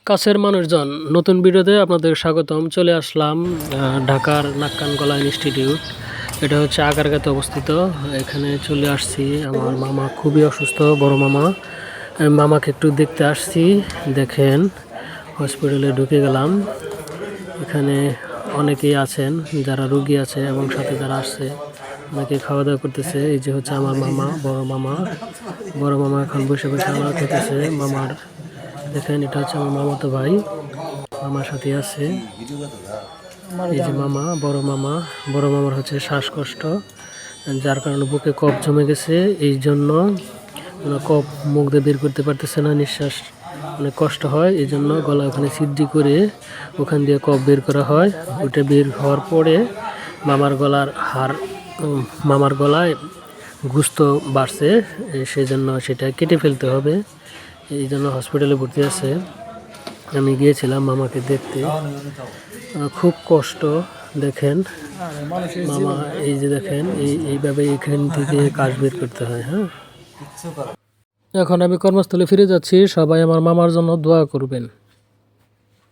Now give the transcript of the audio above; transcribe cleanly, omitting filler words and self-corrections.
কাছের মানুষজন নতুন ভিডিওতে আপনাদের স্বাগতম। চলে আসলাম ঢাকার নাক্কান কলা ইনস্টিটিউট। এটা হচ্ছে আগারগাঁতে অবস্থিত। এখানে চলে আসছি, আমার মামা খুবই অসুস্থ, বড় মামা। মামাকে একটু দেখতে আসছি। দেখেন, হসপিটালে ঢুকে গেলাম। এখানে অনেকেই আছেন যারা রুগী আছে এবং সাথে যারা আসছে অনেকে খাওয়া দাওয়া করতেছে। এই যে হচ্ছে আমার মামা, বড় মামা এখন বসে বসে আমার খেতেছে। মামার দেখেন, এটা হচ্ছে আমার মামাতো ভাই, মামার সাথে আছে। এই যে মামা, বড় মামার হচ্ছে শ্বাসকষ্ট, যার কারণে বুকে কফ জমে গেছে। এই জন্য কফ মুখ দিয়ে বের করতে পারতেছে না, নিঃশ্বাস অনেক কষ্ট হয়। এই জন্য গলা ওখানে ছিদ্রি করে ওখান দিয়ে কফ বের করা হয়। ওইটা বের হওয়ার পরে মামার গলায় গুস্ত বাড়ছে, সেই জন্য সেটা কেটে ফেলতে হবে। এই জন্য হসপিটালে ভর্তি আছে। আমি গিয়েছিলাম মামাকে দেখতে, খুব কষ্ট। দেখেন মামা, এই যে দেখেন, এইভাবে এখান থেকে কাশ বের করতে হয়। হ্যাঁ, এখন আমি কর্মস্থলে ফিরে যাচ্ছি। সবাই আমার মামার জন্য দোয়া করবেন।